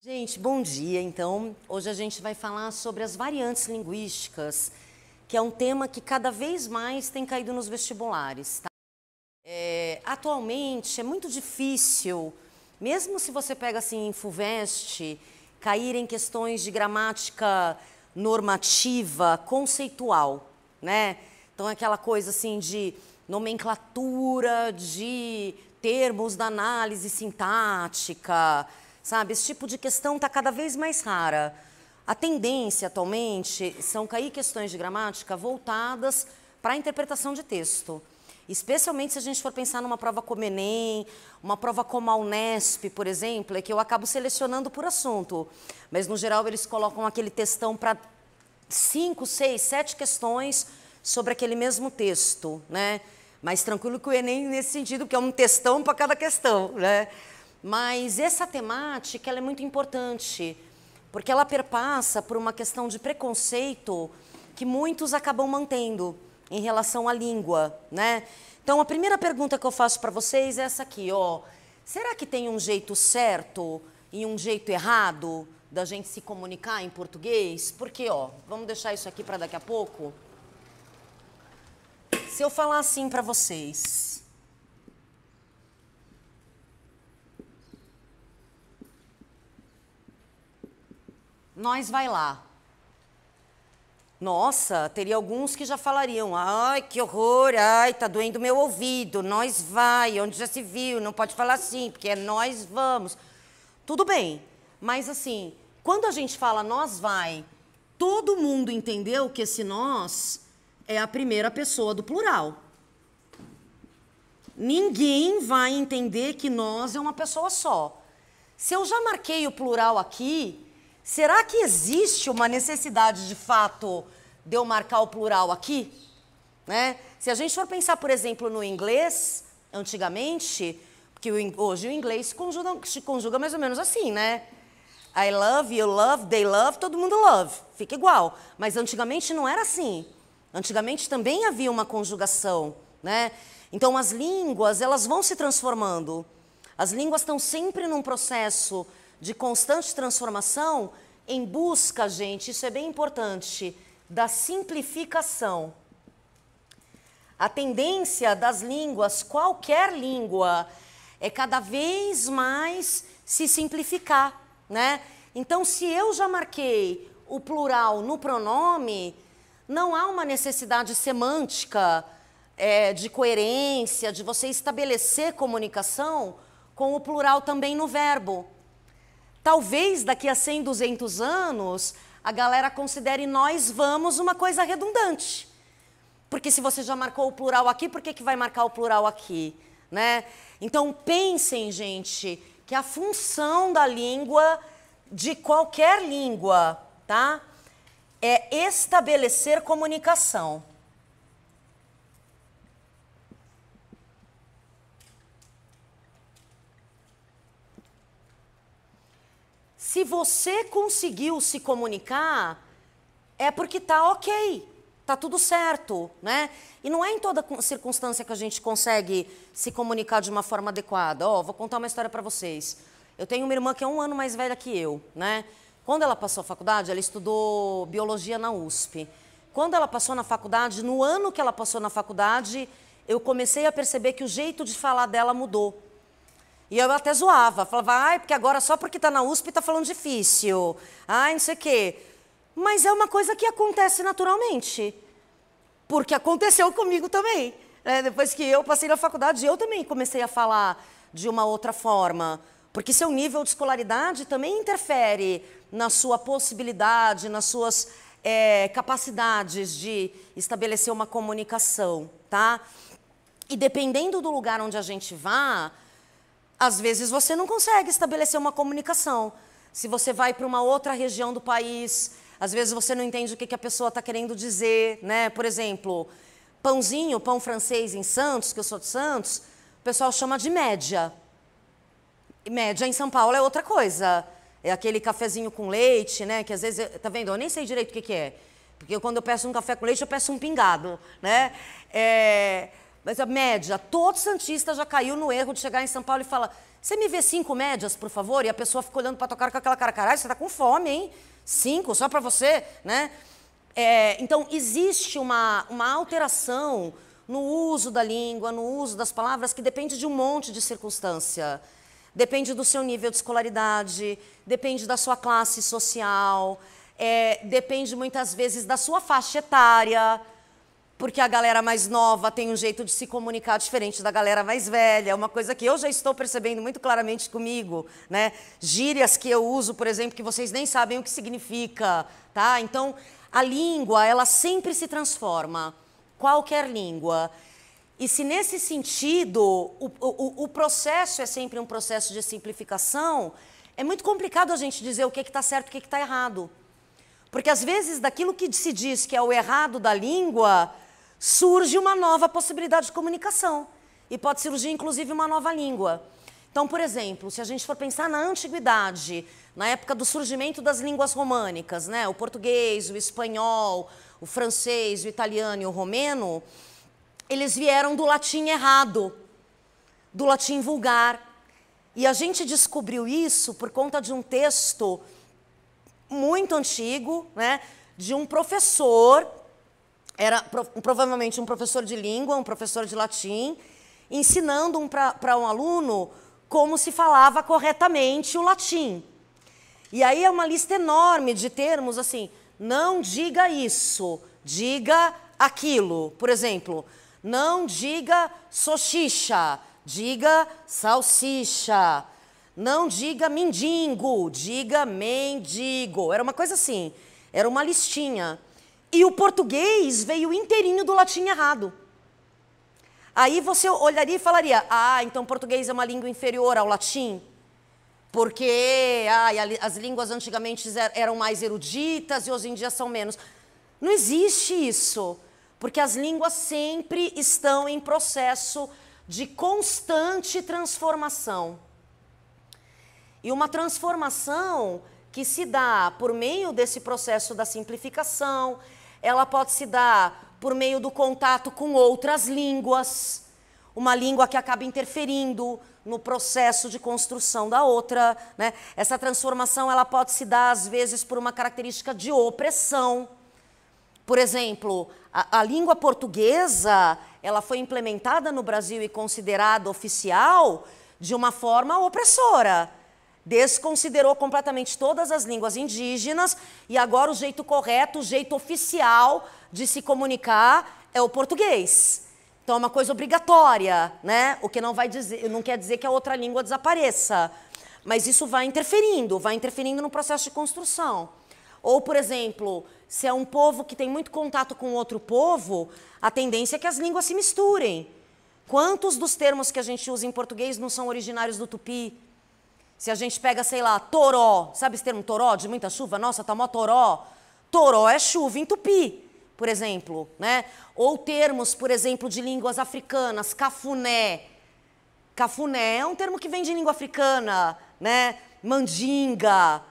Gente, bom dia. Então, hoje a gente vai falar sobre as variantes linguísticas, que é um tema que cada vez mais tem caído nos vestibulares, tá? Atualmente é muito difícil, mesmo se você pega assim em FUVEST, cair em questões de gramática normativa, conceitual, né? Então, é aquela coisa assim de nomenclatura, de termos da análise sintática, sabe? Esse tipo de questão está cada vez mais rara. A tendência atualmente são cair questões de gramática voltadas para a interpretação de texto. Especialmente se a gente for pensar numa prova como Enem, uma prova como a Unesp, por exemplo, é que eu acabo selecionando por assunto. Mas, no geral, eles colocam aquele textão para 5, 6, 7 questões sobre aquele mesmo texto, né? Mais tranquilo que o Enem nesse sentido, que é um textão para cada questão, né? Mas essa temática ela é muito importante, porque ela perpassa por uma questão de preconceito que muitos acabam mantendo em relação à língua, né? Então, a primeira pergunta que eu faço para vocês é essa aqui, ó. Será que tem um jeito certo e um jeito errado da gente se comunicar em português? Porque, ó, vamos deixar isso aqui para daqui a pouco. Se eu falar assim para vocês... Nós vai lá. Nossa, teria alguns que já falariam, ai, que horror, ai, tá doendo meu ouvido, nós vai, onde já se viu, não pode falar assim, porque é nós vamos. Tudo bem, mas assim, quando a gente fala nós vai, todo mundo entendeu que esse nós é a primeira pessoa do plural. Ninguém vai entender que nós é uma pessoa só. Se eu já marquei o plural aqui, será que existe uma necessidade de fato de eu marcar o plural aqui? Né? Se a gente for pensar, por exemplo, no inglês, antigamente, porque hoje o inglês se conjuga mais ou menos assim, né? I love, you love, they love, todo mundo love. Fica igual. Mas antigamente não era assim. Antigamente também havia uma conjugação, né? Então as línguas, elas vão se transformando. As línguas estão sempre num processo de constante transformação em busca, gente, isso é bem importante, da simplificação. A tendência das línguas, qualquer língua, é cada vez mais se simplificar, né? Então, se eu já marquei o plural no pronome, não há uma necessidade semântica, de coerência, de você estabelecer comunicação com o plural também no verbo. Talvez daqui a 100, 200 anos, a galera considere nós vamos uma coisa redundante. Porque se você já marcou o plural aqui, por que vai marcar o plural aqui? Né? Então, pensem, gente, que a função da língua, de qualquer língua, tá? É estabelecer comunicação. Se você conseguiu se comunicar, é porque tá ok, tá tudo certo, né? E não é em toda circunstância que a gente consegue se comunicar de uma forma adequada. Ó, vou contar uma história para vocês. Eu tenho uma irmã que é 1 ano mais velha que eu, né? Quando ela passou a faculdade, ela estudou biologia na USP. Quando ela passou na faculdade, no ano que ela passou na faculdade, eu comecei a perceber que o jeito de falar dela mudou. E eu até zoava, falava, ai, porque agora só porque tá na USP tá falando difícil, ai, não sei o quê. Mas é uma coisa que acontece naturalmente, porque aconteceu comigo também. Né? Depois que eu passei na faculdade, eu também comecei a falar de uma outra forma, porque seu nível de escolaridade também interfere na sua possibilidade, nas suas capacidades de estabelecer uma comunicação, tá? E dependendo do lugar onde a gente vá, às vezes você não consegue estabelecer uma comunicação. Se você vai para uma outra região do país, às vezes você não entende o que a pessoa está querendo dizer, né? Por exemplo, pãozinho, pão francês em Santos, que eu sou de Santos, o pessoal chama de média. E média em São Paulo é outra coisa. É aquele cafezinho com leite, né? Que às vezes, tá vendo? Eu nem sei direito o que é. Porque quando eu peço um café com leite, eu peço um pingado, né? Mas a média, todo santista já caiu no erro de chegar em São Paulo e falar, Você me vê 5 médias, por favor? E a pessoa fica olhando para tua cara com aquela cara, caralho, você tá com fome, hein? 5, só para você, né? Então, existe uma alteração no uso da língua, no uso das palavras, que depende de um monte de circunstância. Depende do seu nível de escolaridade, depende da sua classe social, depende muitas vezes da sua faixa etária, porque a galera mais nova tem um jeito de se comunicar diferente da galera mais velha. É uma coisa que eu já estou percebendo muito claramente comigo, né? Gírias que eu uso, por exemplo, que vocês nem sabem o que significa, tá? Então, a língua, ela sempre se transforma, qualquer língua. E se nesse sentido, o processo é sempre um processo de simplificação, é muito complicado a gente dizer o que está certo e o que está errado. Porque às vezes, daquilo que se diz que é o errado da língua, surge uma nova possibilidade de comunicação. E pode surgir, inclusive, uma nova língua. Então, por exemplo, se a gente for pensar na antiguidade, na época do surgimento das línguas românicas, né? O português, o espanhol, o francês, o italiano e o romeno, eles vieram do latim errado, do latim vulgar. E a gente descobriu isso por conta de um texto muito antigo, né? De um professor, era provavelmente um professor de língua, um professor de latim, ensinando para um aluno como se falava corretamente o latim. E aí é uma lista enorme de termos assim, não diga isso, diga aquilo. Por exemplo, não diga salsicha, diga salsicha. Não diga mendigo, diga mendigo. Era uma coisa assim, era uma listinha. E o português veio inteirinho do latim errado. Aí você olharia e falaria, então o português é uma língua inferior ao latim? Porque as línguas antigamente eram mais eruditas e hoje em dia são menos. Não existe isso, porque as línguas sempre estão em processo de constante transformação. E uma transformação que se dá por meio desse processo da simplificação, ela pode se dar por meio do contato com outras línguas, uma língua que acaba interferindo no processo de construção da outra, né? Essa transformação ela pode se dar, às vezes, por uma característica de opressão. Por exemplo, a língua portuguesa ela foi implementada no Brasil e considerada oficial de uma forma opressora. Desconsiderou completamente todas as línguas indígenas e agora o jeito correto, o jeito oficial de se comunicar é o português. Então é uma coisa obrigatória, né? O que não quer dizer que a outra língua desapareça, mas isso vai interferindo no processo de construção. Ou, por exemplo, se é um povo que tem muito contato com outro povo, a tendência é que as línguas se misturem. Quantos dos termos que a gente usa em português não são originários do tupi? Se a gente pega, sei lá, toró, sabe esse termo toró, de muita chuva? Nossa, tá mó toró. Toró é chuva em tupi, por exemplo, né? Ou termos, por exemplo, de línguas africanas, cafuné. Cafuné é um termo que vem de língua africana, né? Mandinga,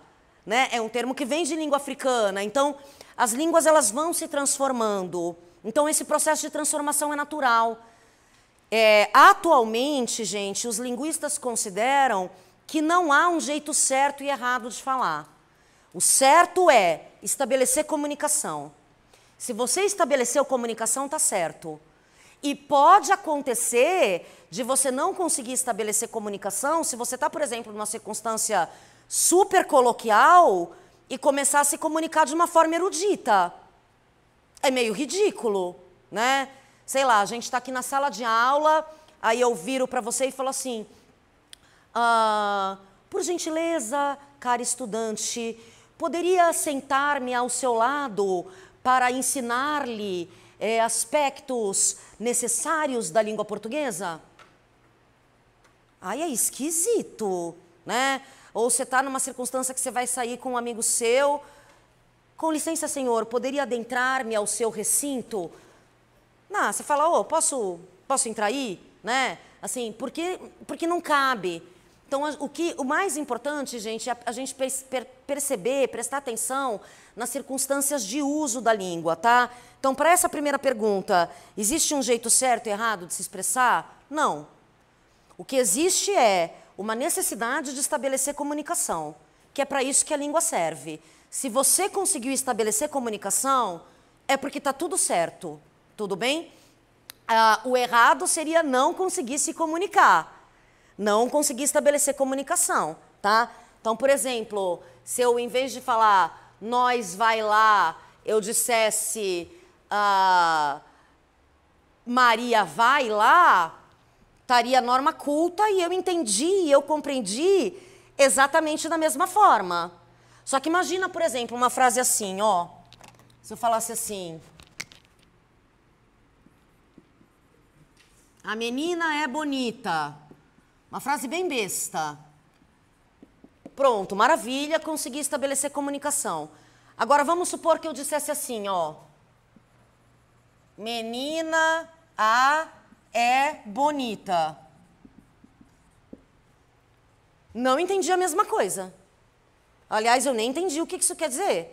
né? É um termo que vem de língua africana. Então, as línguas elas vão se transformando. Então, esse processo de transformação é natural. Atualmente, gente, os linguistas consideram que não há um jeito certo e errado de falar. O certo é estabelecer comunicação. Se você estabeleceu comunicação, está certo. E pode acontecer de você não conseguir estabelecer comunicação se você está, por exemplo, numa circunstância super coloquial e começar a se comunicar de uma forma erudita. É meio ridículo, né? Sei lá, a gente está aqui na sala de aula, aí eu viro para você e falo assim... por gentileza, cara estudante, poderia sentar-me ao seu lado para ensinar-lhe aspectos necessários da língua portuguesa? Aí é esquisito, né? Ou você está numa circunstância que você vai sair com um amigo seu, com licença, senhor, poderia adentrar-me ao seu recinto? Não, você fala, posso entrar aí? Né? Assim, porque não cabe. Então, o mais importante, gente, é a gente perceber, prestar atenção nas circunstâncias de uso da língua, tá? Então, para essa primeira pergunta, existe um jeito certo e errado de se expressar? Não. O que existe é uma necessidade de estabelecer comunicação, que é para isso que a língua serve. Se você conseguiu estabelecer comunicação, é porque está tudo certo, tudo bem? O errado seria não conseguir se comunicar, não conseguir estabelecer comunicação, tá? Então, por exemplo, se eu, em vez de falar nós vai lá, eu dissesse Maria vai lá, estaria norma culta e eu entendi, eu compreendi exatamente da mesma forma. Só que imagina, por exemplo, uma frase assim, ó. Se eu falasse assim, a menina é bonita. Uma frase bem besta. Pronto, maravilha, consegui estabelecer comunicação. Agora vamos supor que eu dissesse assim, ó. Menina é bonita. Não entendi a mesma coisa. Aliás, eu nem entendi o que isso quer dizer.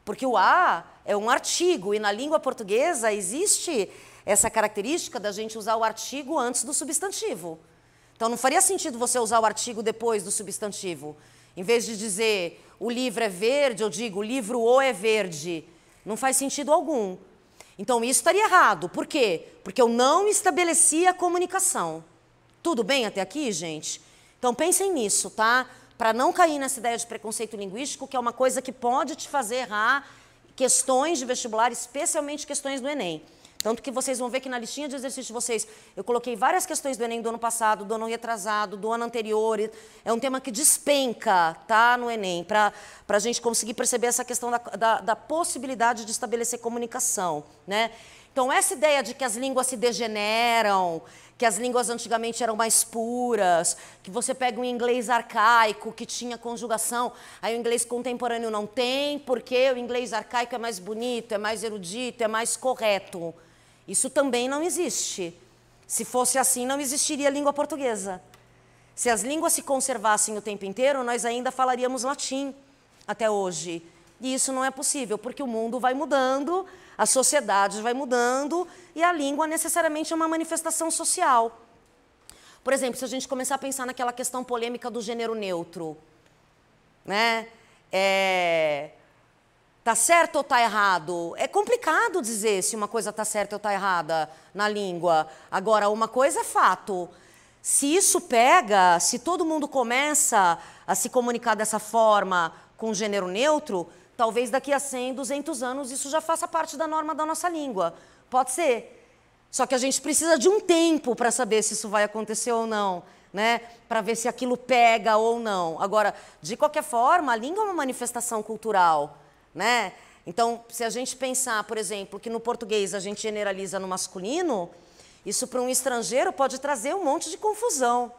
Porque o a é um artigo e na língua portuguesa existe essa característica da gente usar o artigo antes do substantivo. Então não faria sentido você usar o artigo depois do substantivo. Em vez de dizer o livro é verde, eu digo o livro o é verde. Não faz sentido algum. Então isso estaria errado. Por quê? Porque eu não estabeleci a comunicação. Tudo bem até aqui, gente? Então pensem nisso, tá? Para não cair nessa ideia de preconceito linguístico, que é uma coisa que pode te fazer errar questões de vestibular, especialmente questões do Enem. Tanto que vocês vão ver que na listinha de exercícios de vocês, eu coloquei várias questões do Enem do ano passado, do ano retrasado, do ano anterior. É um tema que despenca, tá, no Enem, para a gente conseguir perceber essa questão da possibilidade de estabelecer comunicação, né? Então, essa ideia de que as línguas se degeneram, que as línguas antigamente eram mais puras, que você pega um inglês arcaico que tinha conjugação, aí o inglês contemporâneo não tem, porque o inglês arcaico é mais bonito, é mais erudito, é mais correto. Isso também não existe. Se fosse assim, não existiria língua portuguesa. Se as línguas se conservassem o tempo inteiro, nós ainda falaríamos latim até hoje. E isso não é possível, porque o mundo vai mudando, a sociedade vai mudando e a língua necessariamente é uma manifestação social. Por exemplo, se a gente começar a pensar naquela questão polêmica do gênero neutro, né? Tá certo ou tá errado? É complicado dizer se uma coisa tá certa ou tá errada na língua. Agora, uma coisa é fato. Se isso pega, se todo mundo começa a se comunicar dessa forma com gênero neutro, talvez daqui a 100, 200 anos isso já faça parte da norma da nossa língua. Pode ser. Só que a gente precisa de um tempo para saber se isso vai acontecer ou não, né? Para ver se aquilo pega ou não. Agora, de qualquer forma, a língua é uma manifestação cultural, né? Então, se a gente pensar, por exemplo, que no português a gente generaliza no masculino, isso para um estrangeiro pode trazer um monte de confusão.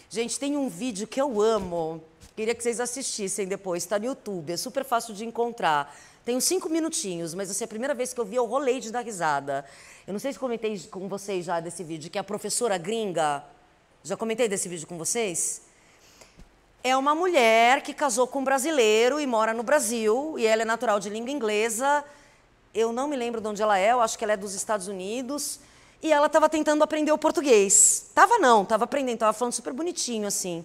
Gente, tem um vídeo que eu amo. Queria que vocês assistissem depois, está no YouTube, é super fácil de encontrar. Tem uns 5 minutinhos, mas essa é a primeira vez que eu vi, eu rolei de dar risada. Eu não sei se comentei com vocês já desse vídeo, que é a professora gringa. Já comentei desse vídeo com vocês? É uma mulher que casou com um brasileiro e mora no Brasil, e ela é natural de língua inglesa. Eu não me lembro de onde ela é, eu acho que ela é dos Estados Unidos. E ela estava tentando aprender o português. Estava aprendendo, estava falando super bonitinho, assim.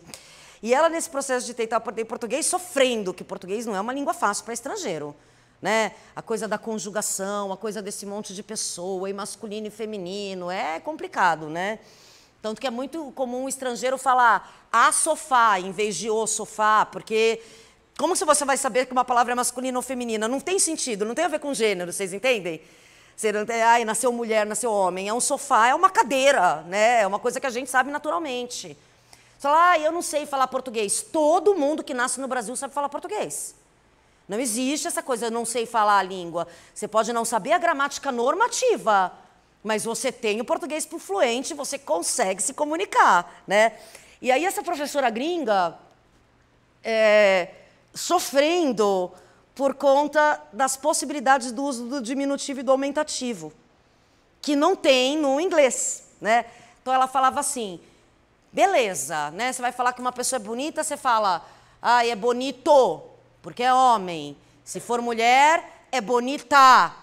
E ela, nesse processo de tentar aprender português, sofrendo, que português não é uma língua fácil para estrangeiro, né? A coisa da conjugação, a coisa desse monte de pessoa, e masculino e feminino, é complicado, né? Tanto que é muito comum o estrangeiro falar a sofá em vez de o sofá, porque como se você vai saber que uma palavra é masculina ou feminina? Não tem sentido, não tem a ver com gênero, vocês entendem? Você não tem, ai, nasceu mulher, nasceu homem. É um sofá, é uma cadeira, né? É uma coisa que a gente sabe naturalmente. Você fala, eu não sei falar português. Todo mundo que nasce no Brasil sabe falar português. Não existe essa coisa, eu não sei falar a língua. Você pode não saber a gramática normativa, mas você tem o português por fluente, você consegue se comunicar, né? E aí essa professora gringa, sofrendo por conta das possibilidades do uso do diminutivo e do aumentativo, que não tem no inglês, né? Então ela falava assim, beleza, né? Você vai falar que uma pessoa é bonita, você fala, é bonito, porque é homem. Se for mulher, é bonita.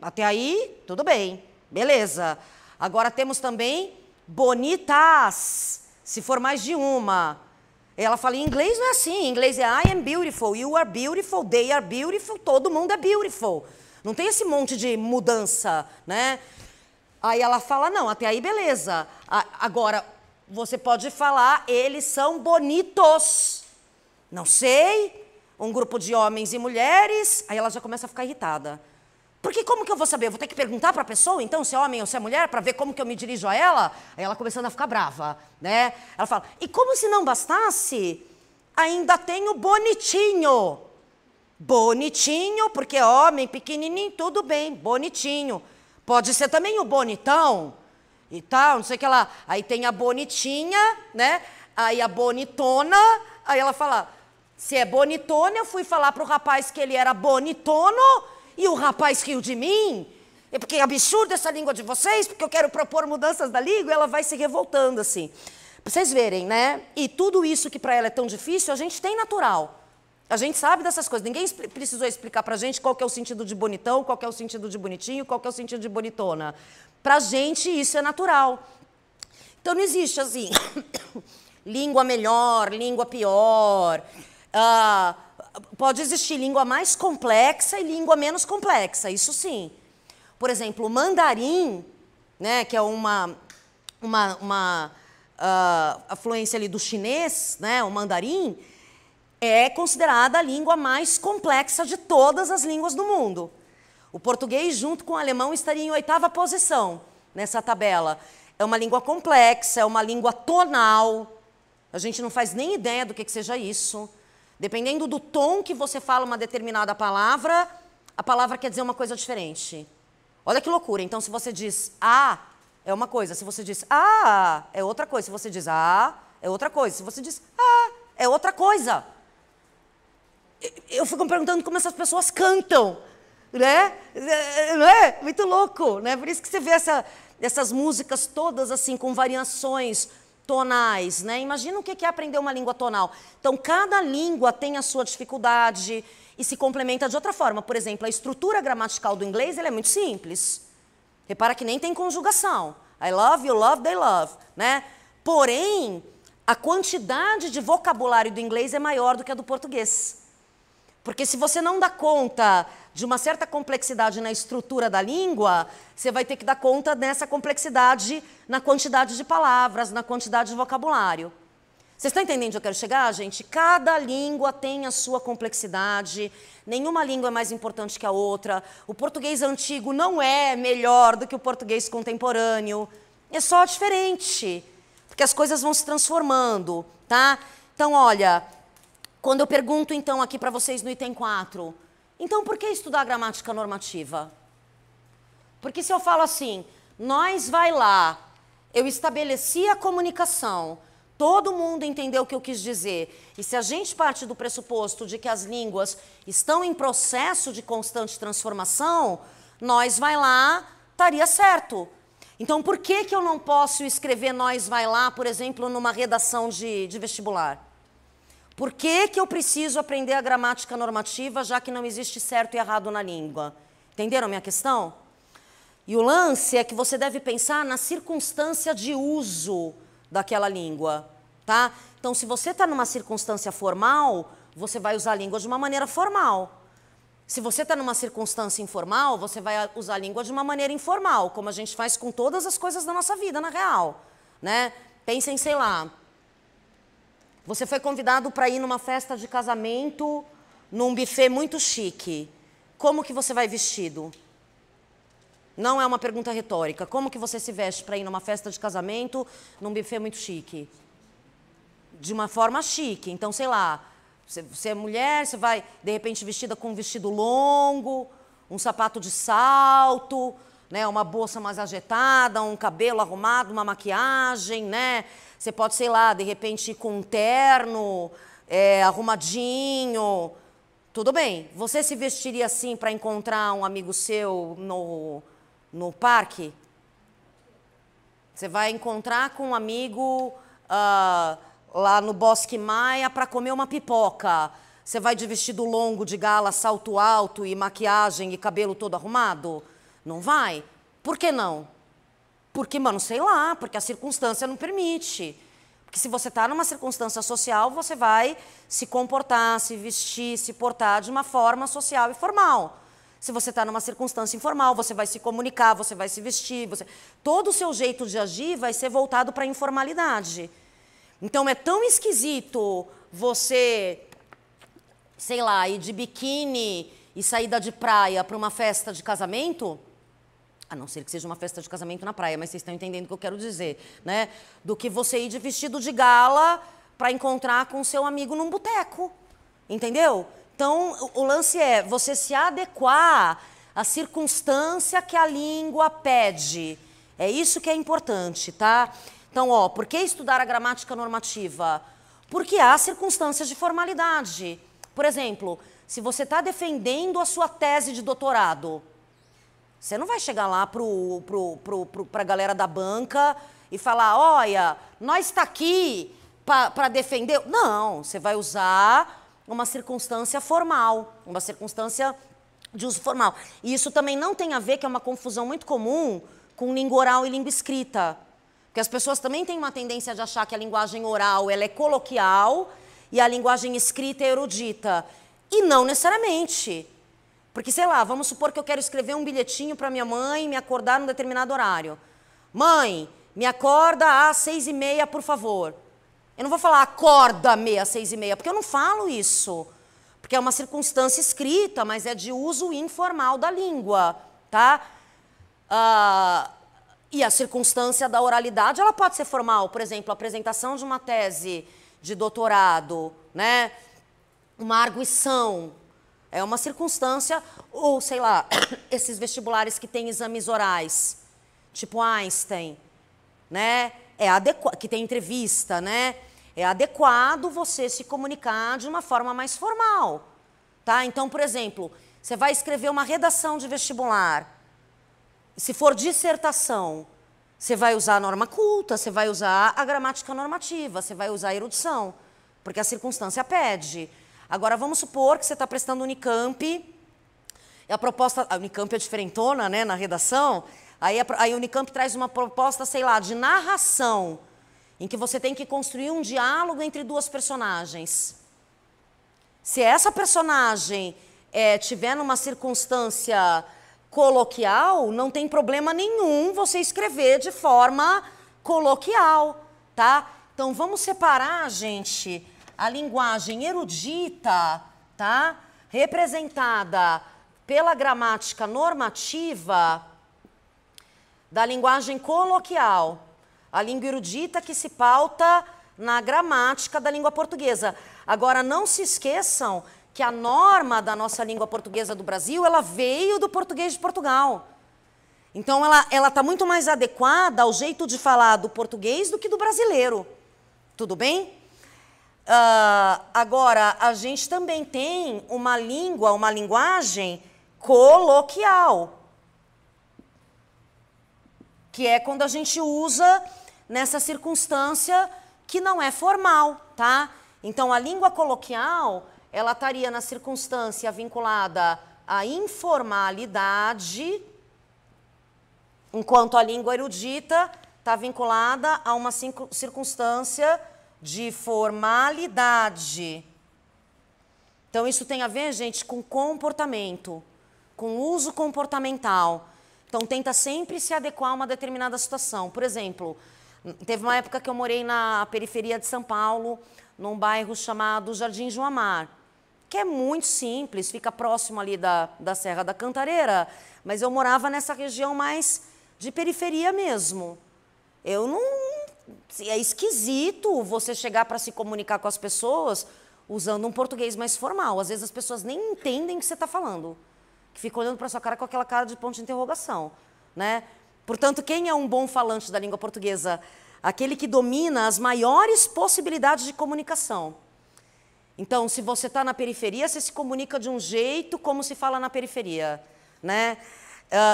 Até aí, tudo bem, beleza. Agora temos também bonitas. Se for mais de uma. Ela fala, em inglês não é assim, em inglês é I am beautiful, you are beautiful, they are beautiful, todo mundo é beautiful. Não tem esse monte de mudança, né? Aí ela fala, não, até aí beleza. Agora, você pode falar, eles são bonitos. Não sei, um grupo de homens e mulheres. Aí ela já começa a ficar irritada. Porque como que eu vou saber? Eu vou ter que perguntar para a pessoa, então, se é homem ou se é mulher, para ver como que eu me dirijo a ela? Aí ela começando a ficar brava, né? Ela fala, e como se não bastasse, ainda tem o bonitinho. Bonitinho, porque homem, pequenininho, tudo bem, bonitinho. Pode ser também o bonitão e tal, não sei o que lá. Aí tem a bonitinha, né? Aí a bonitona, aí ela fala, se é bonitona, eu fui falar pro rapaz que ele era bonitono, e o rapaz riu de mim, é porque é absurdo essa língua de vocês, porque eu quero propor mudanças da língua, e ela vai se revoltando assim. Pra vocês verem, né? E tudo isso que para ela é tão difícil, a gente tem natural. A gente sabe dessas coisas. Ninguém precisou explicar pra gente qual que é o sentido de bonitão, qual que é o sentido de bonitinho, qual que é o sentido de bonitona. Pra gente isso é natural. Então não existe assim, língua melhor, língua pior. Pode existir língua mais complexa e língua menos complexa, isso sim. Por exemplo, o mandarim, né, que é uma afluência ali do chinês, né, o mandarim, é considerada a língua mais complexa de todas as línguas do mundo. O português, junto com o alemão, estaria em 8ª posição nessa tabela. É uma língua complexa, é uma língua tonal. A gente não faz nem ideia do que seja isso. Dependendo do tom que você fala uma determinada palavra, a palavra quer dizer uma coisa diferente. Olha que loucura. Então, se você diz é uma coisa. Se você diz é outra coisa. Se você diz é outra coisa. Se você diz é outra coisa. Eu fico me perguntando como essas pessoas cantam, né? Não é? Muito louco, né? Por isso que você vê essas músicas todas assim, com variações tonais, né? Imagina o que é aprender uma língua tonal. Então, cada língua tem a sua dificuldade e se complementa de outra forma. Por exemplo, a estrutura gramatical do inglês ela é muito simples. Repara que nem tem conjugação. I love, you love, they love, né? Porém, a quantidade de vocabulário do inglês é maior do que a do português. Porque se você não dá conta de uma certa complexidade na estrutura da língua, você vai ter que dar conta dessa complexidade na quantidade de palavras, na quantidade de vocabulário. Vocês estão entendendo onde eu quero chegar, gente? Cada língua tem a sua complexidade, nenhuma língua é mais importante que a outra. O português antigo não é melhor do que o português contemporâneo. É só diferente, porque as coisas vão se transformando, tá? Então, olha, quando eu pergunto, então, aqui para vocês no item 4, então por que estudar gramática normativa? Porque se eu falo assim, nós vai lá, eu estabeleci a comunicação, todo mundo entendeu o que eu quis dizer, e se a gente parte do pressuposto de que as línguas estão em processo de constante transformação, nós vai lá, estaria certo. Então, por que eu não posso escrever nós vai lá, por exemplo, numa redação de vestibular? Por que eu preciso aprender a gramática normativa, já que não existe certo e errado na língua? Entenderam a minha questão? E o lance é que você deve pensar na circunstância de uso daquela língua, tá? Então, se você está numa circunstância formal, você vai usar a língua de uma maneira formal. Se você está numa circunstância informal, você vai usar a língua de uma maneira informal, como a gente faz com todas as coisas da nossa vida, na real, né? Pensem, sei lá, você foi convidado para ir numa festa de casamento, num buffet muito chique. Como que você vai vestido? Não é uma pergunta retórica. Como que você se veste para ir numa festa de casamento, num buffet muito chique? De uma forma chique. Então, sei lá, você é mulher, você vai, de repente, vestida com um vestido longo, um sapato de salto, né, uma bolsa mais agitada, um cabelo arrumado, uma maquiagem, né? Você pode, sei lá, de repente ir com um terno, arrumadinho. Tudo bem. Você se vestiria assim para encontrar um amigo seu no parque? Você vai encontrar com um amigo lá no Bosque Maia para comer uma pipoca. Você vai de vestido longo, de gala, salto alto e maquiagem e cabelo todo arrumado? Não vai? Por que não? Porque, mano, sei lá, porque a circunstância não permite. Porque se você está numa circunstância social, você vai se comportar, se vestir, se portar de uma forma social e formal. Se você está numa circunstância informal, você vai se comunicar, você vai se vestir, todo o seu jeito de agir vai ser voltado para a informalidade. Então é tão esquisito você, sei lá, ir de biquíni e saída de praia para uma festa de casamento, a não ser que seja uma festa de casamento na praia, mas vocês estão entendendo o que eu quero dizer, né? Do que você ir de vestido de gala para encontrar com o seu amigo num boteco, entendeu? Então, o lance é você se adequar à circunstância que a língua pede. É isso que é importante, tá? Então, ó, por que estudar a gramática normativa? Porque há circunstâncias de formalidade. Por exemplo, se você está defendendo a sua tese de doutorado, você não vai chegar lá para a galera da banca e falar, olha, nós está aqui para defender. Não, você vai usar uma circunstância formal, uma circunstância de uso formal. E isso também não tem a ver, que é uma confusão muito comum, com língua oral e língua escrita. Porque as pessoas também têm uma tendência de achar que a linguagem oral ela é coloquial e a linguagem escrita é erudita. E não necessariamente. Porque, sei lá, vamos supor que eu quero escrever um bilhetinho para minha mãe me acordar num determinado horário. Mãe, me acorda às 6h30, por favor. Eu não vou falar acorda-me às 6h30, porque eu não falo isso. Porque é uma circunstância escrita, mas é de uso informal da língua, tá? E a circunstância da oralidade, ela pode ser formal. Por exemplo, a apresentação de uma tese de doutorado, né? Uma arguição. É uma circunstância, ou sei lá, esses vestibulares que têm exames orais, tipo Einstein, né? Que tem entrevista, né? É adequado você se comunicar de uma forma mais formal, tá? Então, por exemplo, você vai escrever uma redação de vestibular. Se for dissertação, você vai usar a norma culta, você vai usar a gramática normativa, você vai usar a erudição, porque a circunstância pede. Agora, vamos supor que você está prestando Unicamp, e a Unicamp é diferentona, né, na redação, aí a Unicamp traz uma proposta, sei lá, de narração, em que você tem que construir um diálogo entre duas personagens. Se essa personagem tiver numa circunstância coloquial, não tem problema nenhum você escrever de forma coloquial, tá? Então, vamos separar, gente, a linguagem erudita, tá? Representada pela gramática normativa, da linguagem coloquial. A língua erudita que se pauta na gramática da língua portuguesa. Agora, não se esqueçam que a norma da nossa língua portuguesa do Brasil, ela veio do português de Portugal. Então, ela está muito mais adequada ao jeito de falar do português do que do brasileiro. Tudo bem? Agora, a gente também tem uma linguagem coloquial, que é quando a gente usa nessa circunstância que não é formal, tá? Então, a língua coloquial, ela estaria na circunstância vinculada à informalidade, enquanto a língua erudita está vinculada a uma circunstância de formalidade. Então, isso tem a ver, gente, com comportamento, com uso comportamental. Então, tenta sempre se adequar a uma determinada situação. Por exemplo, teve uma época que eu morei na periferia de São Paulo, num bairro chamado Jardim João Amar, que é muito simples, fica próximo ali da Serra da Cantareira, mas eu morava nessa região mais de periferia mesmo. Eu não... É esquisito você chegar para se comunicar com as pessoas usando um português mais formal. Às vezes as pessoas nem entendem o que você está falando, que fica olhando para sua cara com aquela cara de ponto de interrogação, né? Portanto, quem é um bom falante da língua portuguesa? Aquele que domina as maiores possibilidades de comunicação. Então, se você está na periferia, você se comunica de um jeito como se fala na periferia, né?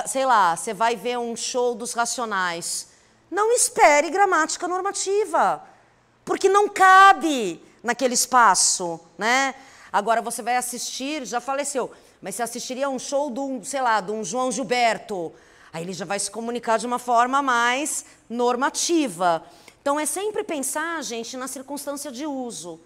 Sei lá, você vai ver um show dos Racionais. Não espere gramática normativa, porque não cabe naquele espaço, né? Agora, você vai assistir, já faleceu, mas você assistiria a um show sei lá, de um João Gilberto. Aí ele já vai se comunicar de uma forma mais normativa. Então, é sempre pensar, gente, na circunstância de uso.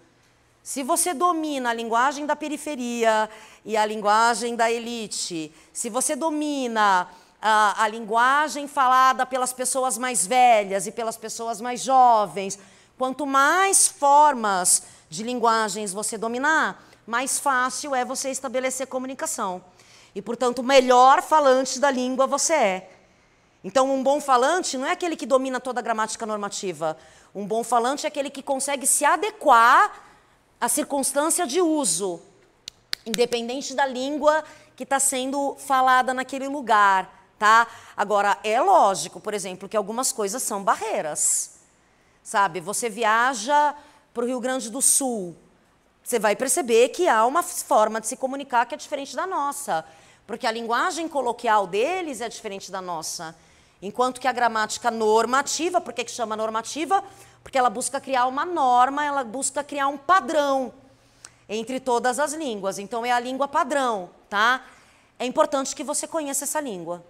Se você domina a linguagem da periferia e a linguagem da elite, se você domina a linguagem falada pelas pessoas mais velhas e pelas pessoas mais jovens, quanto mais formas de linguagens você dominar, mais fácil é você estabelecer comunicação. E, portanto, melhor falante da língua você é. Então, um bom falante não é aquele que domina toda a gramática normativa. Um bom falante é aquele que consegue se adequar à circunstância de uso, independente da língua que está sendo falada naquele lugar, tá? Agora, é lógico, por exemplo, que algumas coisas são barreiras, sabe? Você viaja para o Rio Grande do Sul, você vai perceber que há uma forma de se comunicar que é diferente da nossa, porque a linguagem coloquial deles é diferente da nossa. Enquanto que a gramática normativa, por que chama normativa? Porque ela busca criar uma norma, ela busca criar um padrão entre todas as línguas. Então, é a língua padrão, tá? É importante que você conheça essa língua,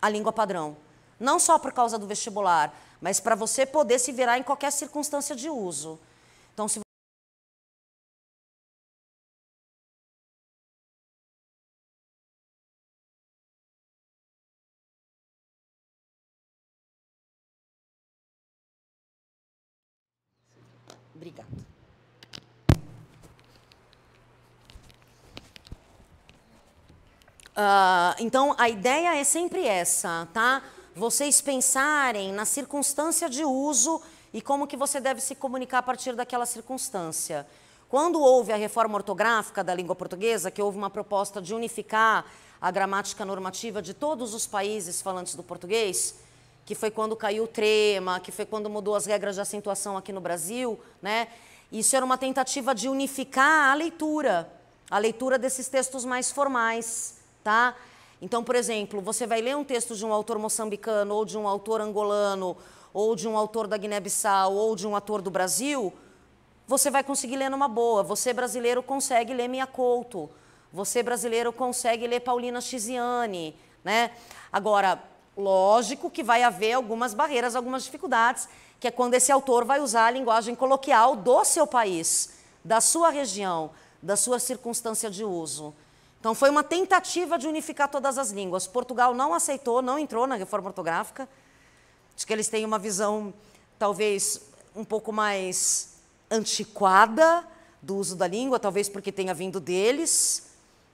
a língua padrão. Não só por causa do vestibular, mas para você poder se virar em qualquer circunstância de uso. Então, se Obrigada. Então, a ideia é sempre essa, tá? Vocês pensarem na circunstância de uso e como que você deve se comunicar a partir daquela circunstância. Quando houve a reforma ortográfica da língua portuguesa, que houve uma proposta de unificar a gramática normativa de todos os países falantes do português, que foi quando caiu o trema, que foi quando mudou as regras de acentuação aqui no Brasil, né? Isso era uma tentativa de unificar a leitura desses textos mais formais, tá? Então, por exemplo, você vai ler um texto de um autor moçambicano, ou de um autor angolano, ou de um autor da Guiné-Bissau, ou de um autor do Brasil, você vai conseguir ler numa boa. Você, brasileiro, consegue ler Mia Couto. Você, brasileiro, consegue ler Paulina Chiziane, né? Agora, lógico que vai haver algumas barreiras, algumas dificuldades, que é quando esse autor vai usar a linguagem coloquial do seu país, da sua região, da sua circunstância de uso. Então, foi uma tentativa de unificar todas as línguas. Portugal não aceitou, não entrou na reforma ortográfica. Acho que eles têm uma visão, talvez, um pouco mais antiquada do uso da língua, talvez porque tenha vindo deles.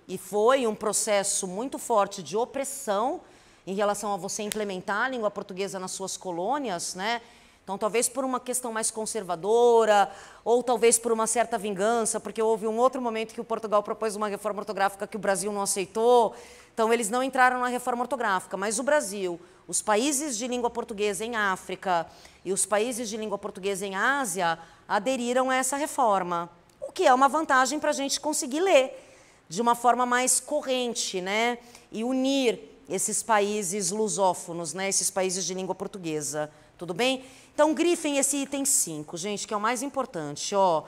E foi um processo muito forte de opressão em relação a você implementar a língua portuguesa nas suas colônias, né? Então, talvez por uma questão mais conservadora, ou talvez por uma certa vingança, porque houve um outro momento que o Portugal propôs uma reforma ortográfica que o Brasil não aceitou. Então, eles não entraram na reforma ortográfica, mas o Brasil, os países de língua portuguesa em África e os países de língua portuguesa em Ásia aderiram a essa reforma, o que é uma vantagem para a gente conseguir ler de uma forma mais corrente, né? E unir esses países lusófonos, né? Esses países de língua portuguesa. Tudo bem? Então, grifem esse item 5, gente, que é o mais importante. Ó,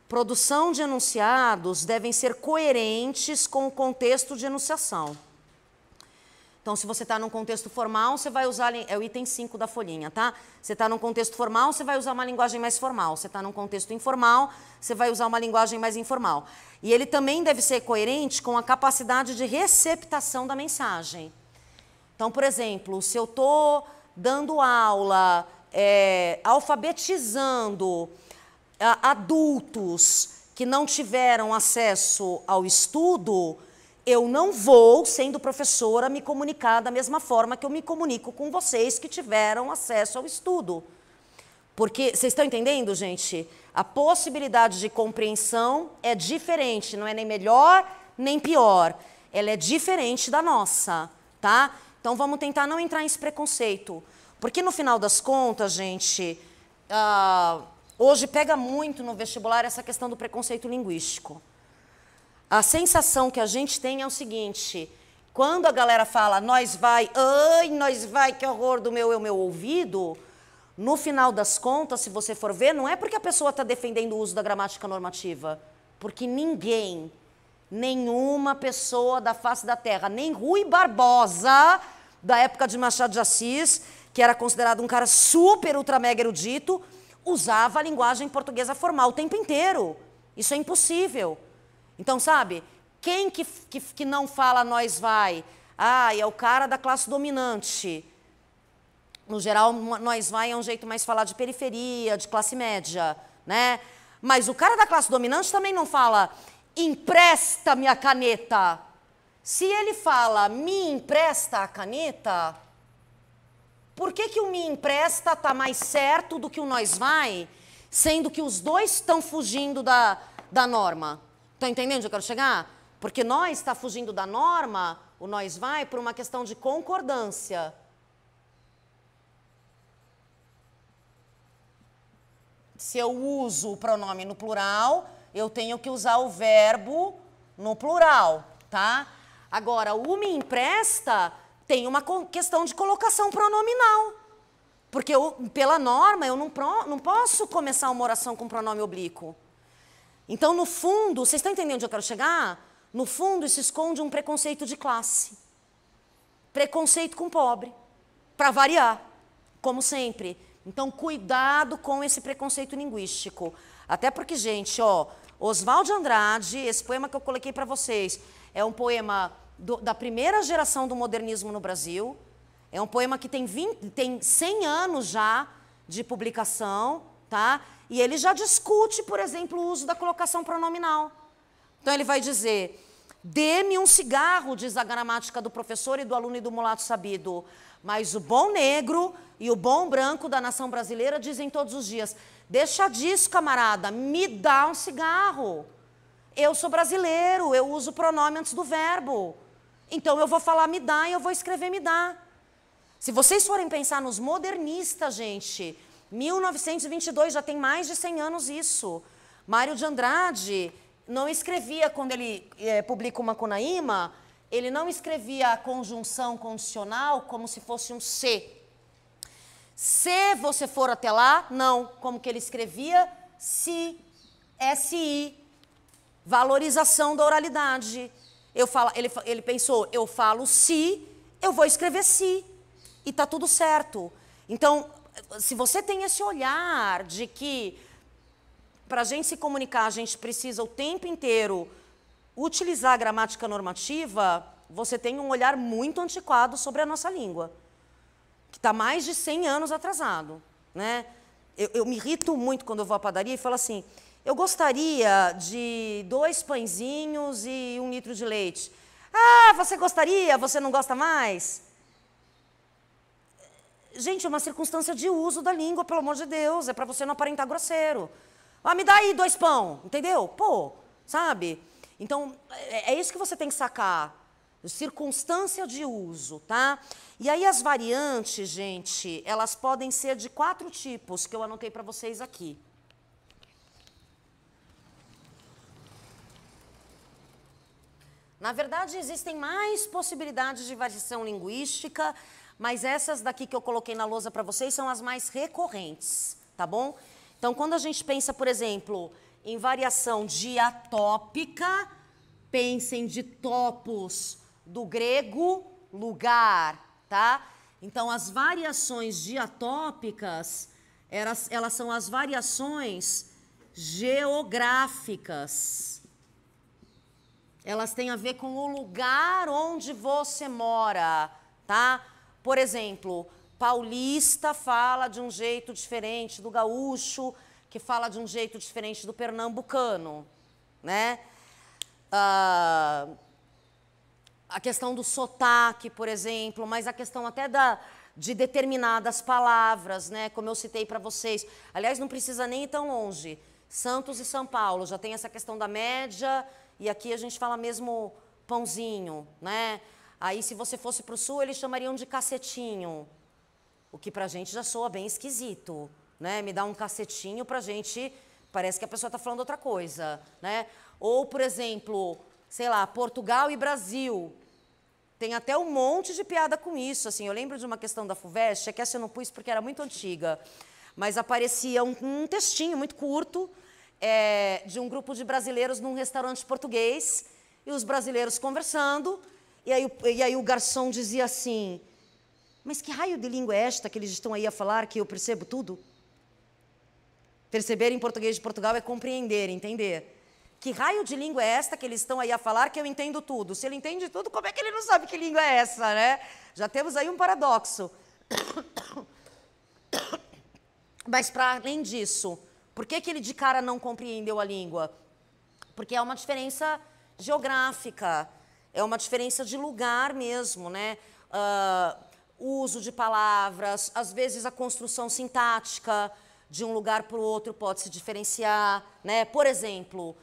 produção de enunciados devem ser coerentes com o contexto de enunciação. Então, se você está num contexto formal, você vai usar... É o item 5 da folhinha, tá? Você está num contexto formal, você vai usar uma linguagem mais formal. Você está num contexto informal, você vai usar uma linguagem mais informal. E ele também deve ser coerente com a capacidade de receptação da mensagem. Então, por exemplo, se eu estou dando aula, alfabetizando adultos que não tiveram acesso ao estudo, eu não vou, sendo professora, me comunicar da mesma forma que eu me comunico com vocês que tiveram acesso ao estudo. Porque, vocês estão entendendo, gente? A possibilidade de compreensão é diferente, não é nem melhor nem pior. Ela é diferente da nossa, tá? Então, vamos tentar não entrar nesse preconceito. Porque, no final das contas, gente, hoje pega muito no vestibular essa questão do preconceito linguístico. A sensação que a gente tem é o seguinte, quando a galera fala, nós vai, que horror do meu ouvido, no final das contas, se você for ver, não é porque a pessoa está defendendo o uso da gramática normativa, porque ninguém, nenhuma pessoa da face da terra, nem Rui Barbosa, da época de Machado de Assis, que era considerado um cara super, ultra, mega erudito, usava a linguagem portuguesa formal o tempo inteiro. Isso é impossível. Então, sabe, quem que não fala nós vai? Ah, é o cara da classe dominante. No geral, nós vai é um jeito mais falar de periferia, de classe média, né? Mas o cara da classe dominante também não fala empresta-me a caneta. Se ele fala me empresta a caneta, por que que o me empresta está mais certo do que o nós vai, sendo que os dois estão fugindo da norma? Estão entendendo onde eu quero chegar? Porque nós está fugindo da norma, o nós vai, por uma questão de concordância. Se eu uso o pronome no plural, eu tenho que usar o verbo no plural, tá? Agora, o me empresta tem uma questão de colocação pronominal. Porque pela norma, eu não posso começar uma oração com pronome oblíquo. Então, no fundo, vocês estão entendendo onde eu quero chegar? No fundo, isso esconde um preconceito de classe. Preconceito com pobre, para variar, como sempre. Então, cuidado com esse preconceito linguístico. Até porque, gente, ó, Oswald de Andrade, esse poema que eu coloquei para vocês, é um poema da primeira geração do modernismo no Brasil. É um poema que tem 100 anos já de publicação, tá? E ele já discute, por exemplo, o uso da colocação pronominal. Então, ele vai dizer, dê-me um cigarro, diz a gramática do professor e do aluno e do mulato sabido. Mas o bom negro e o bom branco da nação brasileira dizem todos os dias, deixa disso, camarada, me dá um cigarro. Eu sou brasileiro, eu uso o pronome antes do verbo. Então, eu vou falar me dá e eu vou escrever me dá. Se vocês forem pensar nos modernistas, gente, 1922, já tem mais de 100 anos isso. Mário de Andrade não escrevia, quando ele publica o Macunaíma, ele não escrevia a conjunção condicional como se fosse um se. Se você for até lá, não. Como que ele escrevia? Si, S-I. Valorização da oralidade. Ele pensou, eu falo si, eu vou escrever si. E tá tudo certo. Então, se você tem esse olhar de que para a gente se comunicar, a gente precisa o tempo inteiro utilizar a gramática normativa, você tem um olhar muito antiquado sobre a nossa língua, que está mais de 100 anos atrasado, né? Eu me irrito muito quando eu vou à padaria e falo assim, eu gostaria de 2 pãezinhos e 1 litro de leite. Ah, você gostaria? Você não gosta mais? Gente, é uma circunstância de uso da língua, pelo amor de Deus, é para você não aparentar grosseiro. Ah, me dá aí 2 pão, entendeu? Pô, sabe? Então, é isso que você tem que sacar. Circunstância de uso, tá? E aí as variantes, gente, elas podem ser de 4 tipos, que eu anotei para vocês aqui. Na verdade, existem mais possibilidades de variação linguística, mas essas daqui que eu coloquei na lousa para vocês são as mais recorrentes, tá bom? Então, quando a gente pensa, por exemplo, em variação diatópica, pensem de topos do grego, lugar, tá? Então, as variações diatópicas, elas são as variações geográficas. Elas têm a ver com o lugar onde você mora, tá? Por exemplo, paulista fala de um jeito diferente do gaúcho, que fala de um jeito diferente do pernambucano, né? A questão do sotaque, por exemplo, mas a questão até de determinadas palavras, né? Como eu citei para vocês. Aliás, não precisa nem ir tão longe. Santos e São Paulo já tem essa questão da média, e aqui a gente fala mesmo pãozinho, né? Aí, se você fosse para o sul, eles chamariam de cacetinho, o que para a gente já soa bem esquisito, né? Me dá um cacetinho, para a gente parece que a pessoa está falando outra coisa, né? Ou, por exemplo, sei lá, Portugal e Brasil. Tem até um monte de piada com isso, assim. Eu lembro de uma questão da FUVEST, que essa eu não pus porque era muito antiga, mas aparecia um textinho muito curto de um grupo de brasileiros num restaurante português, e os brasileiros conversando, e aí o garçom dizia assim, Mas que raio de língua é esta que eles estão aí a falar que eu percebo tudo? Perceber em português de Portugal é compreender, entender. Que raio de língua é esta que eles estão aí a falar que eu entendo tudo? Se ele entende tudo, como é que ele não sabe que língua é essa, né? Já temos aí um paradoxo. Mas, para além disso, por que ele de cara não compreendeu a língua? Porque é uma diferença geográfica, é uma diferença de lugar mesmo, né? O uso de palavras, às vezes a construção sintática de um lugar para o outro pode se diferenciar, né? Por exemplo,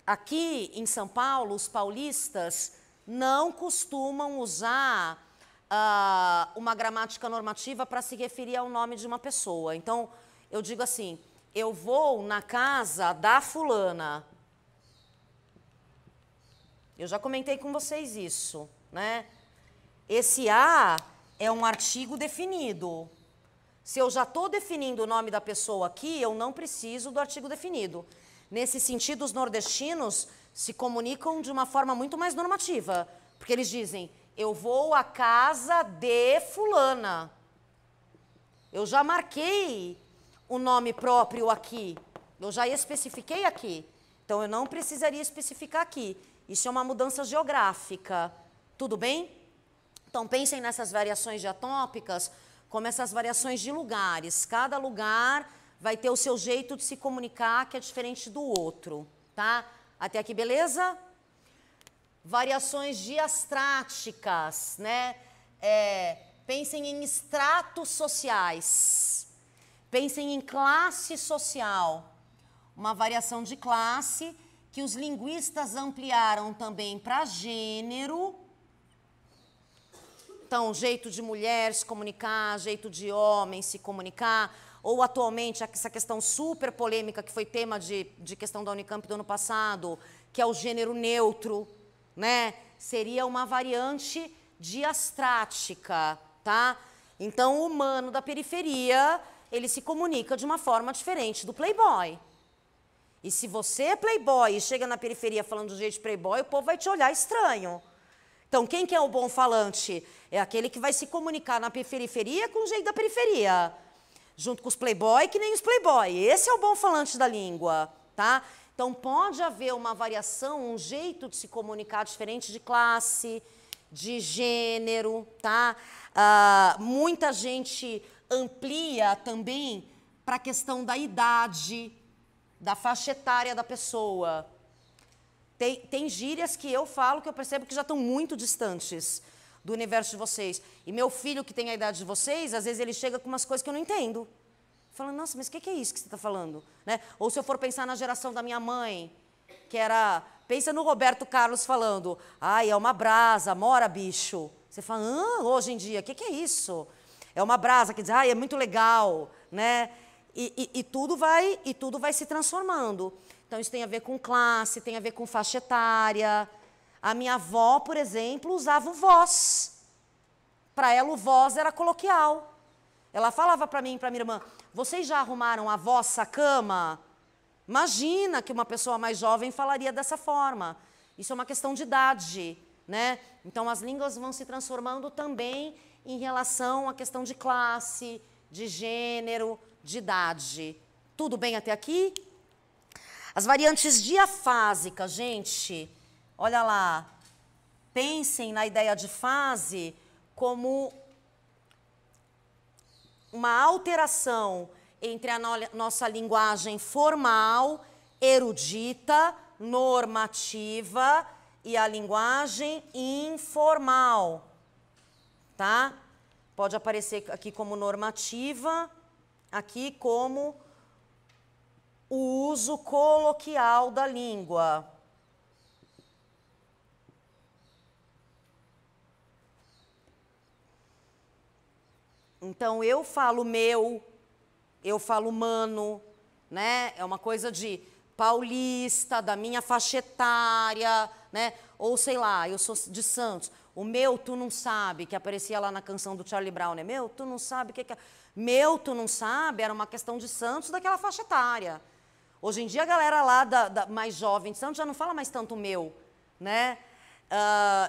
aqui em São Paulo, os paulistas não costumam usar uma gramática normativa para se referir ao nome de uma pessoa. Então, eu digo assim, eu vou na casa da fulana. Eu já comentei com vocês isso, né? Esse a é um artigo definido. Se eu já estou definindo o nome da pessoa aqui, eu não preciso do artigo definido. Nesse sentido, os nordestinos se comunicam de uma forma muito mais normativa, porque eles dizem, eu vou à casa de fulana. Eu já marquei o nome próprio aqui, eu já especifiquei aqui, então eu não precisaria especificar aqui. Isso é uma mudança geográfica, tudo bem? Então pensem nessas variações diatópicas como essas variações de lugares. Cada lugar vai ter o seu jeito de se comunicar que é diferente do outro, tá? Até aqui, beleza? Variações diastráticas, né? Pensem em estratos sociais. Pensem em classe social. Uma variação de classe que os linguistas ampliaram também para gênero. Então, jeito de mulher se comunicar, jeito de homem se comunicar, ou atualmente essa questão super polêmica que foi tema de questão da Unicamp do ano passado, que é o gênero neutro, né? Seria uma variante diastrática, tá? Então, o humano da periferia, ele se comunica de uma forma diferente do playboy. E se você é playboy e chega na periferia falando do jeito de playboy, o povo vai te olhar estranho. Então, quem que é o bom falante? É aquele que vai se comunicar na periferia com o jeito da periferia. Junto com os playboy, que nem os playboy. Esse é o bom falante da língua, tá? Então, pode haver uma variação, um jeito de se comunicar diferente de classe, de gênero, tá? Muita gente amplia também para a questão da idade, da faixa etária da pessoa. Tem gírias que eu falo que eu percebo que já estão muito distantes do universo de vocês. E meu filho, que tem a idade de vocês, às vezes ele chega com umas coisas que eu não entendo. Falando, nossa, mas o que é isso que você está falando? Né? Ou se eu for pensar na geração da minha mãe, que era... Pensa no Roberto Carlos falando, ai, é uma brasa, mora, bicho. Você fala, hoje em dia, o que é isso? É uma brasa que diz, ai, é muito legal, né? E tudo vai se transformando. Então, isso tem a ver com classe, tem a ver com faixa etária. A minha avó, por exemplo, usava o vós. Para ela, o vós era coloquial. Ela falava para mim e para minha irmã, vocês já arrumaram a vossa cama? Imagina que uma pessoa mais jovem falaria dessa forma. Isso é uma questão de idade, né? Então, as línguas vão se transformando também em relação à questão de classe, de gênero, de idade. Tudo bem até aqui? As variantes diafásicas, gente, olha lá, pensem na ideia de fase como uma alteração entre a nossa linguagem formal, erudita, normativa e a linguagem informal, tá? Pode aparecer aqui como normativa, aqui como o uso coloquial da língua. Então, eu falo meu, eu falo mano, né? É uma coisa de paulista, da minha faixa etária, né? Ou sei lá, eu sou de Santos. O meu, tu não sabe, que aparecia lá na canção do Charlie Brown, né? Meu, tu não sabe o que é. Meu, tu não sabe, era uma questão de Santos daquela faixa etária. Hoje em dia, a galera lá mais jovem de Santos já não fala mais tanto meu, né?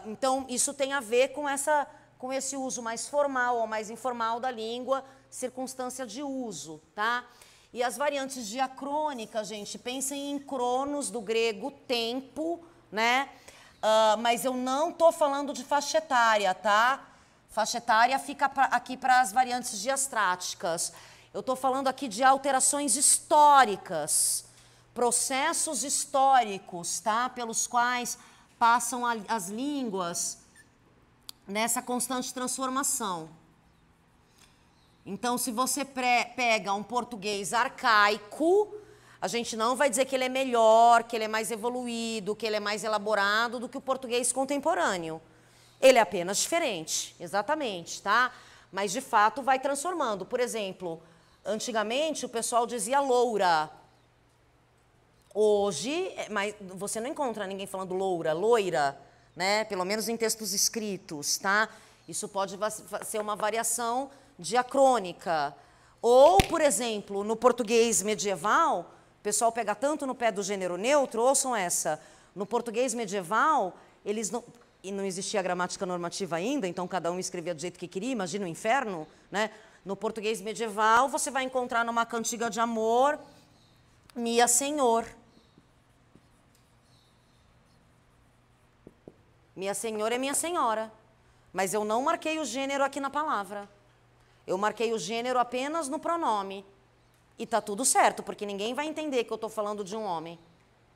Então, isso tem a ver com essa com esse uso mais formal ou mais informal da língua, circunstância de uso, tá? E as variantes diacrônicas, gente, pensem em cronos, do grego tempo, né? Mas eu não tô falando de faixa etária, tá? Faixa etária fica aqui para as variantes diastráticas. Eu tô falando aqui de alterações históricas, processos históricos, tá? Pelos quais passam as línguas nessa constante transformação. Então, se você pega um português arcaico, a gente não vai dizer que ele é melhor, que ele é mais evoluído, que ele é mais elaborado do que o português contemporâneo. Ele é apenas diferente, exatamente, tá? Mas, de fato, vai transformando. Por exemplo, antigamente o pessoal dizia loura. Hoje, mas você não encontra ninguém falando loura, loira, né? Pelo menos em textos escritos, tá? Isso pode ser uma variação diacrônica. Ou, por exemplo, no português medieval, o pessoal pega tanto no pé do gênero neutro, ouçam essa, no português medieval, eles não... E não existia gramática normativa ainda, então cada um escrevia do jeito que queria, imagina o inferno, né? No português medieval, você vai encontrar numa cantiga de amor, Minha Senhor. Minha Senhor é minha senhora. Mas eu não marquei o gênero aqui na palavra. Eu marquei o gênero apenas no pronome. E tá tudo certo, porque ninguém vai entender que eu estou falando de um homem.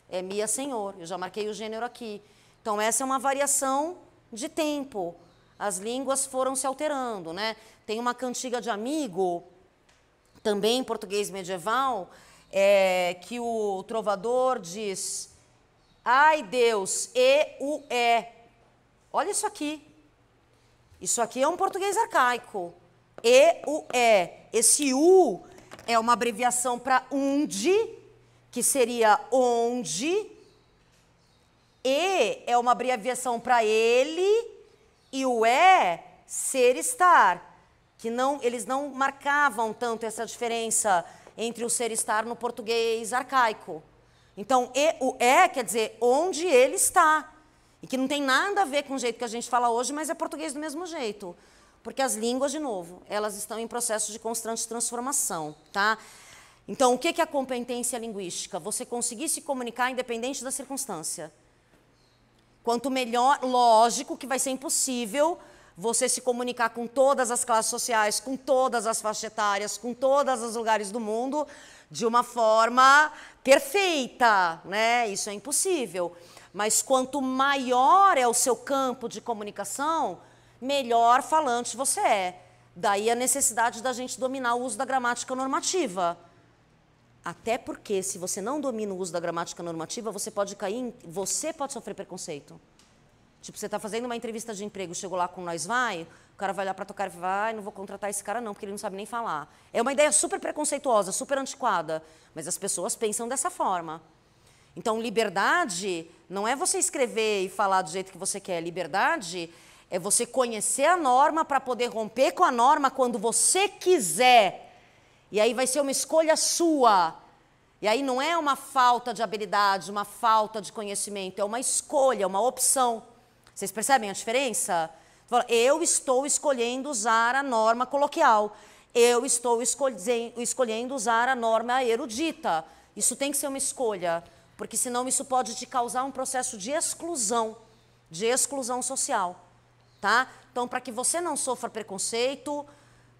É Minha Senhor, eu já marquei o gênero aqui. Então, essa é uma variação de tempo. As línguas foram se alterando, né? Tem uma cantiga de amigo, também em português medieval, que o trovador diz: ai, Deus, o é. Olha isso aqui. Isso aqui é um português arcaico. O é. Esse u é uma abreviação para unde, que seria onde. E é uma abreviação para ele, e o ser, estar. Que não, eles não marcavam tanto essa diferença entre o ser e estar no português arcaico. Então, o quer dizer onde ele está. E que não tem nada a ver com o jeito que a gente fala hoje, mas é português do mesmo jeito. Porque as línguas, de novo, elas estão em processo de constante transformação, tá? Então, o que é a competência linguística? Você conseguir se comunicar independente da circunstância. Quanto melhor, lógico que vai ser impossível você se comunicar com todas as classes sociais, com todas as faixas etárias, com todos os lugares do mundo, de uma forma perfeita, né? Isso é impossível. Mas quanto maior é o seu campo de comunicação, melhor falante você é. Daí a necessidade da gente dominar o uso da gramática normativa. Até porque, se você não domina o uso da gramática normativa, você pode sofrer preconceito. Tipo, você está fazendo uma entrevista de emprego, chegou lá com Nós Vai, o cara vai olhar para tua cara e vai, não vou contratar esse cara não, porque ele não sabe nem falar. É uma ideia super preconceituosa, super antiquada, mas as pessoas pensam dessa forma. Então, liberdade não é você escrever e falar do jeito que você quer. Liberdade é você conhecer a norma para poder romper com a norma quando você quiser. E aí vai ser uma escolha sua. E aí não é uma falta de habilidade, uma falta de conhecimento, é uma escolha, uma opção. Vocês percebem a diferença? Eu estou escolhendo usar a norma coloquial. Eu estou escolhendo usar a norma erudita. Isso tem que ser uma escolha, porque senão isso pode te causar um processo de exclusão social, tá? Então, para que você não sofra preconceito,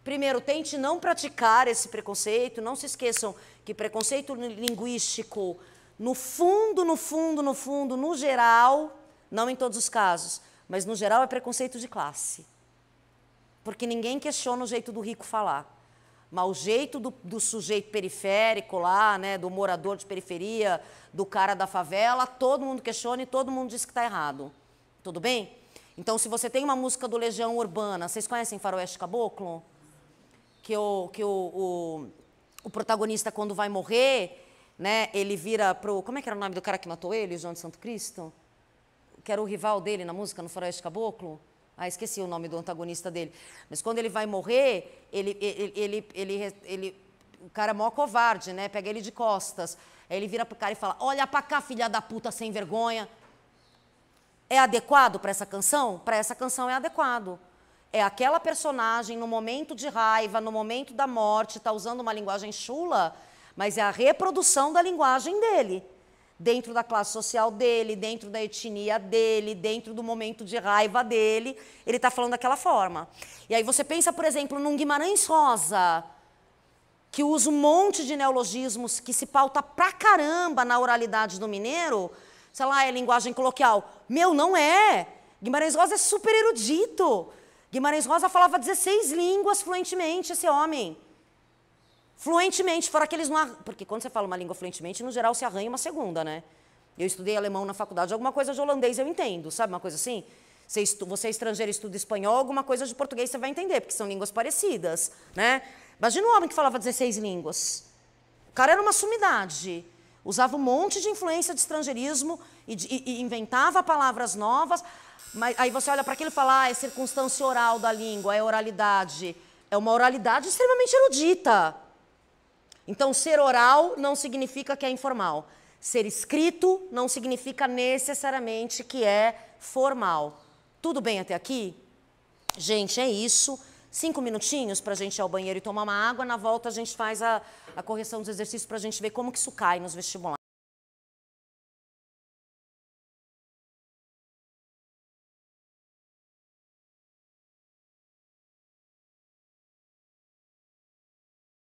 primeiro, tente não praticar esse preconceito. Não se esqueçam que preconceito linguístico, no fundo, no geral, não em todos os casos, mas no geral é preconceito de classe. Porque ninguém questiona o jeito do rico falar. Mas o jeito do sujeito periférico lá, né, do morador de periferia, do cara da favela, todo mundo questiona e todo mundo diz que está errado. Tudo bem? Então, se você tem uma música do Legião Urbana, vocês conhecem Faroeste Caboclo? Que o protagonista, quando vai morrer, né, ele vira pro... Como é que era o nome do cara que matou ele, João de Santo Cristo? Que era o rival dele na música, no Faroeste Caboclo? Ah, esqueci o nome do antagonista dele. Mas quando ele vai morrer, o cara é mó covarde, né? Pega ele de costas. Aí ele vira pro cara e fala: olha pra cá, filha da puta sem vergonha. É adequado para essa canção? Para essa canção é adequado. é aquela personagem no momento de raiva, no momento da morte, está usando uma linguagem chula, mas é a reprodução da linguagem dele. Dentro da classe social dele, dentro da etnia dele, dentro do momento de raiva dele, ele está falando daquela forma. E aí você pensa, por exemplo, num Guimarães Rosa, que usa um monte de neologismos, que se pauta pra caramba na oralidade do mineiro, sei lá, é linguagem coloquial. Meu, não é! Guimarães Rosa é super erudito. Guimarães Rosa falava 16 línguas fluentemente, esse homem. Fluentemente, fora que eles não... Porque quando você fala uma língua fluentemente, no geral se arranha uma segunda, né? Eu estudei alemão na faculdade, alguma coisa de holandês eu entendo, sabe uma coisa assim? Você é estrangeiro e estuda espanhol, alguma coisa de português você vai entender, porque são línguas parecidas, né? Imagina um homem que falava 16 línguas. O cara era uma sumidade. Usava um monte de influência de estrangeirismo e inventava palavras novas. Mas aí você olha para aquilo e fala, é circunstância oral da língua, é oralidade. É uma oralidade extremamente erudita. Então, ser oral não significa que é informal. Ser escrito não significa necessariamente que é formal. Tudo bem até aqui? Gente, é isso. 5 minutinhos para a gente ir ao banheiro e tomar uma água. Na volta a gente faz a correção dos exercícios para a gente ver como que isso cai nos vestibulares.